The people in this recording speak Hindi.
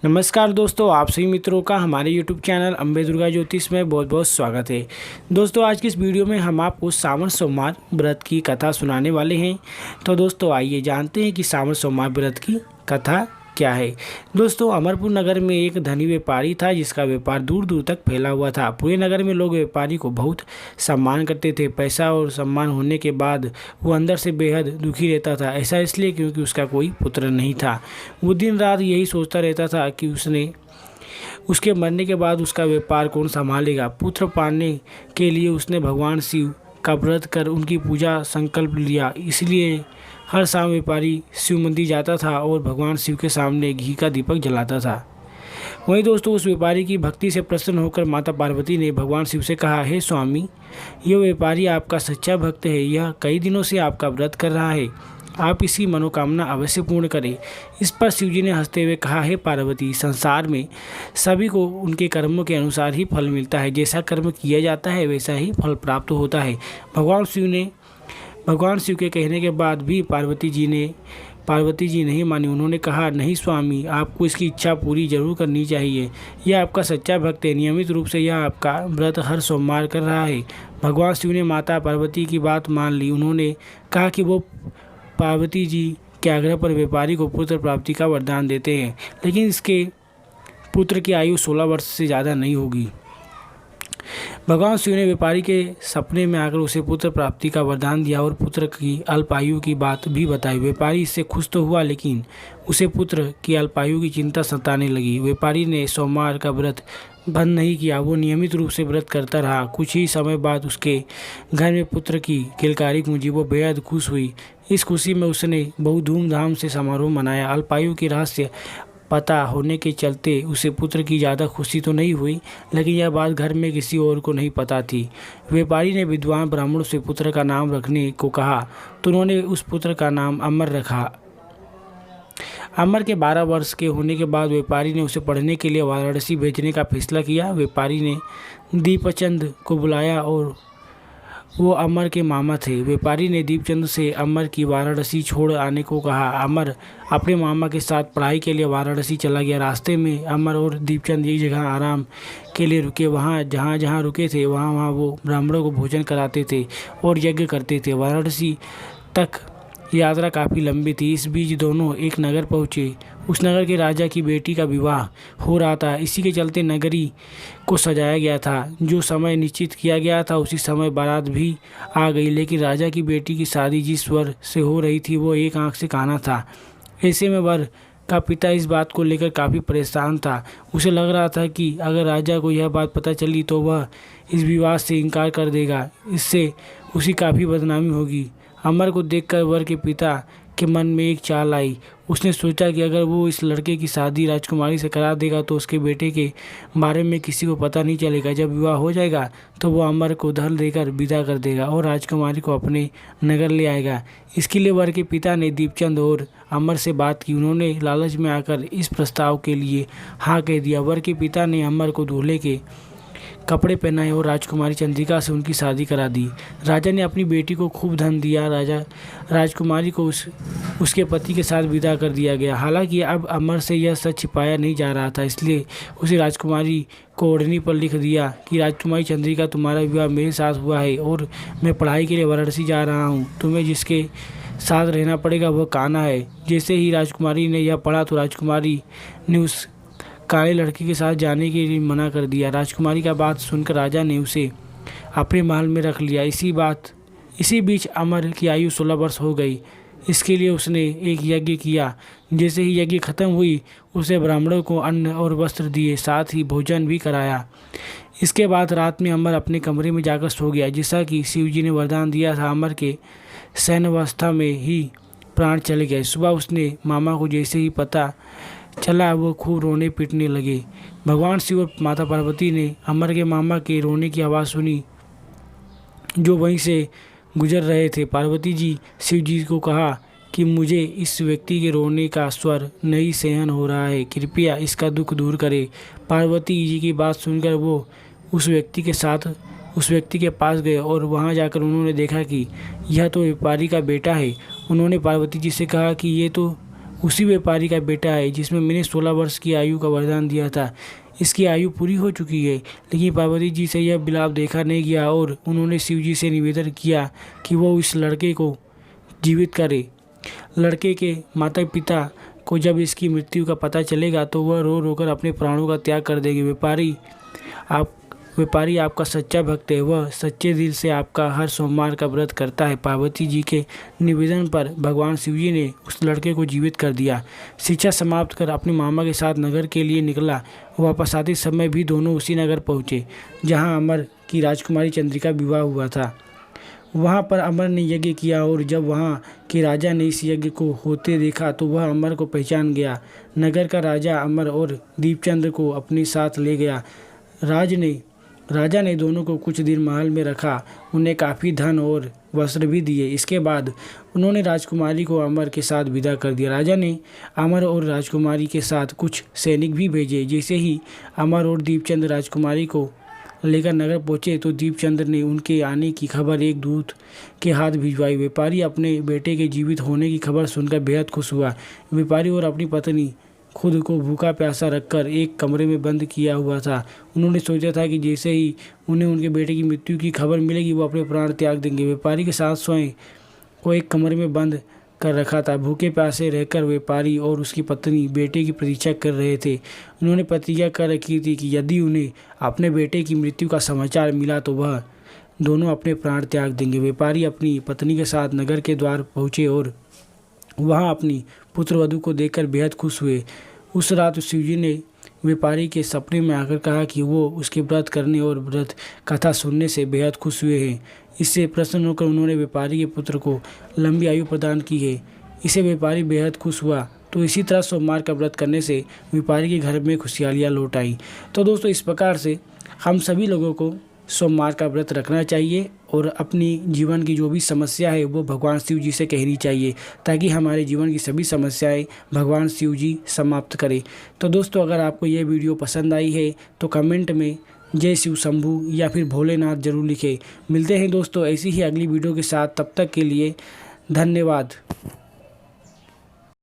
नमस्कार दोस्तों, आप सभी मित्रों का हमारे YouTube चैनल अम्बे दुर्गा ज्योतिष में बहुत बहुत स्वागत है। दोस्तों, आज की इस वीडियो में हम आपको सावन सोमवार व्रत की कथा सुनाने वाले हैं। तो दोस्तों आइए जानते हैं कि सावन सोमवार व्रत की कथा क्या है। दोस्तों, अमरपुर नगर में एक धनी व्यापारी था जिसका व्यापार दूर दूर तक फैला हुआ था। पूरे नगर में लोग व्यापारी को बहुत सम्मान करते थे। पैसा और सम्मान होने के बाद वो अंदर से बेहद दुखी रहता था। ऐसा इसलिए क्योंकि उसका कोई पुत्र नहीं था। वो दिन रात यही सोचता रहता था कि उसके मरने के बाद उसका व्यापार कौन संभालेगा। पुत्र पाने के लिए उसने भगवान शिव का व्रत कर उनकी पूजा संकल्प लिया। इसलिए हर शाम व्यापारी शिव मंदिर जाता था और भगवान शिव के सामने घी का दीपक जलाता था। वहीं दोस्तों, उस व्यापारी की भक्ति से प्रसन्न होकर माता पार्वती ने भगवान शिव से कहा, हे स्वामी, यह व्यापारी आपका सच्चा भक्त है। यह कई दिनों से आपका व्रत कर रहा है। आप इसकी मनोकामना अवश्य पूर्ण करें। इस पर शिवजी ने हंसते हुए कहा, हे पार्वती, संसार में सभी को उनके कर्मों के अनुसार ही फल मिलता है। जैसा कर्म किया जाता है वैसा ही फल प्राप्त होता है। भगवान शिव के कहने के बाद भी पार्वती जी नहीं मानी। उन्होंने कहा, नहीं स्वामी, आपको इसकी इच्छा पूरी जरूर करनी चाहिए। यह आपका सच्चा भक्त है। नियमित रूप से यह आपका व्रत हर सोमवार कर रहा है। भगवान शिव ने माता पार्वती की बात मान ली। उन्होंने कहा कि वो पार्वती जी के आग्रह पर व्यापारी को पुत्र प्राप्ति का वरदान देते हैं, लेकिन इसके पुत्र की आयु 16 वर्ष से ज़्यादा नहीं होगी। भगवान शिव ने व्यापारी के सपने में आकर उसे पुत्र प्राप्ति का वरदान दिया और पुत्र की अल्पायु की बात भी बताई। व्यापारी इससे खुश तो हुआ, लेकिन उसे पुत्र की अल्पायु की चिंता सताने लगी। व्यापारी ने सोमवार का व्रत बंद नहीं किया। वो नियमित रूप से व्रत करता रहा। कुछ ही समय बाद उसके घर में पुत्र की किलकारी गूंजी। वो बेहद खुश हुई। इस खुशी में उसने बहुत धूमधाम से समारोह मनाया। अल्पायु की रहस्य पता होने के चलते उसे पुत्र की ज़्यादा खुशी तो नहीं हुई, लेकिन यह बात घर में किसी और को नहीं पता थी। व्यापारी ने विद्वान ब्राह्मणों से पुत्र का नाम रखने को कहा, तो उन्होंने उस पुत्र का नाम अमर रखा। अमर के 12 वर्ष के होने के बाद व्यापारी ने उसे पढ़ने के लिए वाराणसी भेजने का फैसला किया। व्यापारी ने दीपचंद को बुलाया और वो अमर के मामा थे। व्यापारी ने दीपचंद से अमर की वाराणसी छोड़ आने को कहा। अमर अपने मामा के साथ पढ़ाई के लिए वाराणसी चला गया। रास्ते में अमर और दीपचंद एक जगह आराम के लिए रुके। वहाँ जहाँ रुके थे वहाँ वो ब्राह्मणों को भोजन कराते थे और यज्ञ करते थे। वाराणसी तक यात्रा काफ़ी लंबी थी। इस बीच दोनों एक नगर पहुँचे। उस नगर के राजा की बेटी का विवाह हो रहा था। इसी के चलते नगरी को सजाया गया था। जो समय निश्चित किया गया था उसी समय बारात भी आ गई, लेकिन राजा की बेटी की शादी जिस वर से हो रही थी वो एक आंख से काना था। ऐसे में वर का पिता इस बात को लेकर काफ़ी परेशान था। उसे लग रहा था कि अगर राजा को यह बात पता चली तो वह इस विवाह से इनकार कर देगा। इससे उसी काफ़ी बदनामी होगी। अमर को देखकर वर के पिता के मन में एक चाल आई। उसने सोचा कि अगर वो इस लड़के की शादी राजकुमारी से करा देगा तो उसके बेटे के बारे में किसी को पता नहीं चलेगा। जब विवाह हो जाएगा तो वो अमर को धन देकर विदा कर देगा और राजकुमारी को अपने नगर ले आएगा। इसके लिए वर के पिता ने दीपचंद और अमर से बात की। उन्होंने लालच में आकर इस प्रस्ताव के लिए हाँ कह दिया। वर के पिता ने अमर को दूल्हे के कपड़े पहनाए और राजकुमारी चंद्रिका से उनकी शादी करा दी। राजा ने अपनी बेटी को खूब धन दिया। राजकुमारी को उसके पति के साथ विदा कर दिया गया। हालांकि अब अमर से यह सच छिपाया नहीं जा रहा था, इसलिए उसे राजकुमारी को ओढ़नी पर लिख दिया कि राजकुमारी चंद्रिका, तुम्हारा विवाह मेरे साथ हुआ है और मैं पढ़ाई के लिए वाराणसी जा रहा हूँ। तुम्हें जिसके साथ रहना पड़ेगा वह कान्हा है। जैसे ही राजकुमारी ने यह पढ़ा तो राजकुमारी ने उस काले लड़के के साथ जाने के लिए मना कर दिया। राजकुमारी का बात सुनकर राजा ने उसे अपने महल में रख लिया। इसी बीच अमर की आयु 16 वर्ष हो गई। इसके लिए उसने एक यज्ञ किया। जैसे ही यज्ञ खत्म हुई उसे ब्राह्मणों को अन्न और वस्त्र दिए, साथ ही भोजन भी कराया। इसके बाद रात में अमर अपने कमरे में जाकर सो गया। जैसा कि शिवजी ने वरदान दिया था, अमर के सैन्यावस्था में ही प्राण चले गए। सुबह उसने मामा को जैसे ही पता चला वो खूब रोने पीटने लगे। भगवान शिव और माता पार्वती ने अमर के मामा के रोने की आवाज़ सुनी जो वहीं से गुजर रहे थे। पार्वती जी शिव जी को कहा कि मुझे इस व्यक्ति के रोने का स्वर नहीं सहन हो रहा है, कृपया इसका दुख दूर करें। पार्वती जी की बात सुनकर वो उस व्यक्ति के पास गए और वहां जाकर उन्होंने देखा कि यह तो व्यापारी का बेटा है। उन्होंने पार्वती जी से कहा कि ये तो उसी व्यापारी का बेटा है जिसमें मैंने 16 वर्ष की आयु का वरदान दिया था। इसकी आयु पूरी हो चुकी है, लेकिन पार्वती जी से यह विलाप देखा नहीं गया और उन्होंने शिव जी से निवेदन किया कि वो इस लड़के को जीवित करे। लड़के के माता पिता को जब इसकी मृत्यु का पता चलेगा तो वह रो रो कर अपने प्राणों का त्याग कर देंगे। व्यापारी आपका सच्चा भक्त है, वह सच्चे दिल से आपका हर सोमवार का व्रत करता है। पार्वती जी के निवेदन पर भगवान शिव जी ने उस लड़के को जीवित कर दिया। शिक्षा समाप्त कर अपने मामा के साथ नगर के लिए निकला। वापस आते समय भी दोनों उसी नगर पहुँचे जहाँ अमर की राजकुमारी चंद्रिका विवाह हुआ था। वहाँ पर अमर ने यज्ञ किया और जब वहाँ के राजा ने इस यज्ञ को होते देखा तो वह अमर को पहचान गया। नगर का राजा अमर और दीपचंद्र को अपने साथ ले गया। राजा ने दोनों को कुछ दिन महल में रखा, उन्हें काफ़ी धन और वस्त्र भी दिए। इसके बाद उन्होंने राजकुमारी को अमर के साथ विदा कर दिया। राजा ने अमर और राजकुमारी के साथ कुछ सैनिक भी भेजे। जैसे ही अमर और दीपचंद्र राजकुमारी को लेकर नगर पहुंचे तो दीपचंद्र ने उनके आने की खबर एक दूत के हाथ भिजवाई। व्यापारी अपने बेटे के जीवित होने की खबर सुनकर बेहद खुश हुआ। व्यापारी और अपनी पत्नी खुद को भूखा प्यासा रखकर एक कमरे में बंद किया हुआ था। उन्होंने सोचा था कि जैसे ही उन्हें उनके बेटे की मृत्यु की खबर मिलेगी वो अपने प्राण त्याग देंगे। व्यापारी के साथ स्वयं को एक कमरे में बंद कर रखा था। भूखे प्यासे रहकर व्यापारी और उसकी पत्नी बेटे की प्रतीक्षा कर रहे थे। उन्होंने प्रतिज्ञा कर रखी थी कि यदि उन्हें अपने बेटे की मृत्यु का समाचार मिला तो वह दोनों अपने प्राण त्याग देंगे। व्यापारी अपनी पत्नी के साथ नगर के द्वार पहुँचे और वहाँ अपनी पुत्रवधू को देखकर बेहद खुश हुए। उस रात शिवजी ने व्यापारी के सपने में आकर कहा कि वो उसके व्रत करने और व्रत कथा सुनने से बेहद खुश हुए हैं। इससे प्रसन्न होकर उन्होंने व्यापारी के पुत्र को लंबी आयु प्रदान की है। इससे व्यापारी बेहद खुश हुआ। तो इसी तरह सोमवार का व्रत करने से व्यापारी के घर में खुशहालियाँ लौट आई। तो दोस्तों, इस प्रकार से हम सभी लोगों को सोमवार का व्रत रखना चाहिए और अपनी जीवन की जो भी समस्या है वो भगवान शिव जी से कहनी चाहिए, ताकि हमारे जीवन की सभी समस्याएं भगवान शिव जी समाप्त करें। तो दोस्तों, अगर आपको ये वीडियो पसंद आई है तो कमेंट में जय शिव शंभू या फिर भोलेनाथ जरूर लिखें। मिलते हैं दोस्तों ऐसी ही अगली वीडियो के साथ, तब तक के लिए धन्यवाद।